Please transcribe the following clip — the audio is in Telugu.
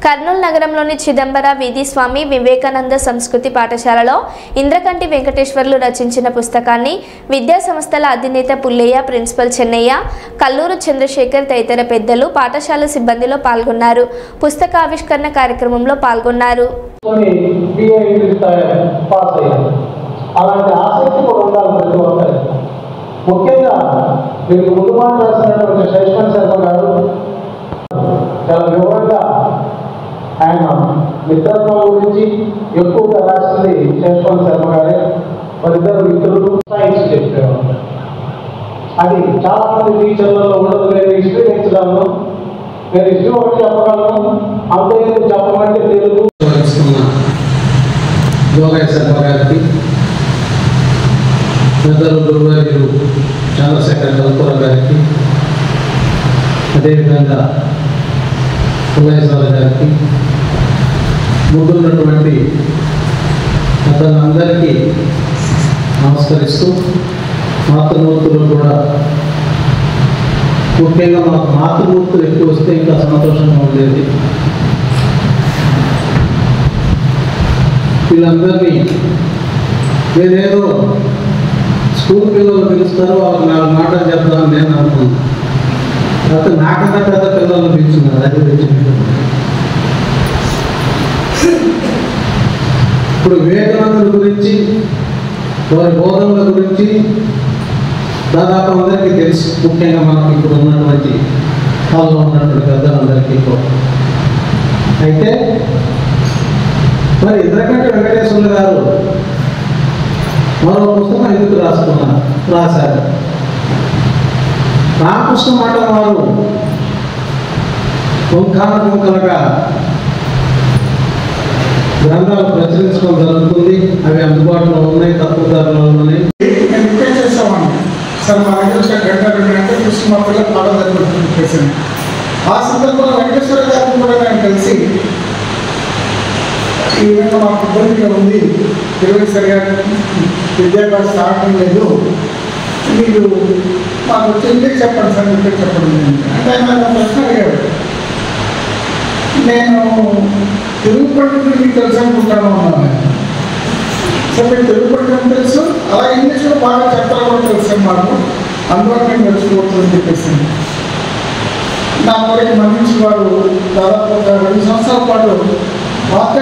కర్నూలు నగరంలోని చిదంబర వీధి స్వామి వివేకానంద సంస్కృతి పాఠశాలలో ఇంద్రకంటి వెంకటేశ్వర్లు రచించిన పుస్తకాన్ని విద్యా సంస్థల అధినేత పుల్లయ్య, ప్రిన్సిపల్ చెన్నయ్య, కల్లూరు చంద్రశేఖర్ తదితర పెద్దలు పాఠశాల సిబ్బందిలో పాల్గొన్నారు. పుస్తక ఆవిష్కరణ కార్యక్రమంలో పాల్గొన్నారు. ముఖ్యంగా మీకు ముందు మాట రాసినటువంటి శైష్మన్ శర్మ గారు చాలా వివరంగా ఆయన మిత్రత్వం గురించి ఎక్కువగా రాసింది శైష్మన్ శర్మ గారే. వారిద్దరు మిత్రులు సైన్స్ చెప్పేవారు. అది చాలా మంది టీచర్లలో ఉండదు. నేను హిస్టరీ నేర్చగలను, నేను హిస్టరీ ఒకటి చెప్పగలను, అంతే చెప్పమంటే తెలుగు. యోగయ్య శర్మ గారికి, పెద్దలు గురువారు చంద్రశేఖర్ గల్పుర గారికి, అదేవిధంగా పుల్లయ్య గారికి, ముందున్నటువంటి పెద్దలందరికీ నమస్కరిస్తూ, మాతృమూర్తులు కూడా ముఖ్యంగా మాకు మాతృమూర్తులు ఎక్కువ వస్తే ఇంకా సంతోషంగా ఉండేది. వీళ్ళందరినీ ఏదేదో స్కూల్ పిల్లలు పిలుస్తారు, వాళ్ళకి 4 మాటలు చెప్తామని నేను అనుకున్నాను. అయితే నాకన్నా పెద్ద పిల్లలను పిలుచున్నారు. అది ఇప్పుడు వివేకానందుల గురించి, వారి బోధనల గురించి దాదాపు అందరికీ తెలుసు. ముఖ్యంగా మనకు ఇప్పుడు ఉన్నటువంటి హాల్లో ఉన్నటువంటి పెద్దలందరికీ కూడా. అయితే మరి ఇంద్రకంటి వెంకటేశ్వర్లు గారు మరో పుస్తకం ఎందుకు రాశారు? రామకృష్ణ మఠం వారు పుంఖానుపుంఖలుగా గ్రంథాలు ప్రచురించడం జరుగుతుంది. అవి అందుబాటులో ఉన్నాయి, తక్కువ ధరలోనే. నేను రిక్వెస్ట్ చేస్తామని సార్, మా దగ్గర 2 గంటలు చూసి మా పిల్లలు పాఠం జరుగుతుంది. ఆ సందర్భంలో వెంకటేశ్వర గారిని కూడా నేను కలిసి ఈ విధంగా మాకు ఇబ్బందిగా ఉంది, తెలుగు సరిగా విద్యాభ్యాసం ఆడటం లేదు, మీరు మాకు ఇంటికి చెప్పండి సార్, ఇంటికి చెప్పండి అంటే ఆయన ప్రశ్న అడిగాడు. నేను తెలుగు పండితులు మీకు తెలుసు అనుకుంటాను అన్నాను. సార్ మీకు తెలుగు పండితులు తెలుసు, అలా ఇంగ్లీష్లో బాగా చెప్పాలి కూడా తెలుసు మాకు, అందువల్ల మేము తెలుసుకోవచ్చని చెప్పేసి నా వరకు మరణించిన వారు దాదాపు 2 సంవత్సరాల పాటు వార్తా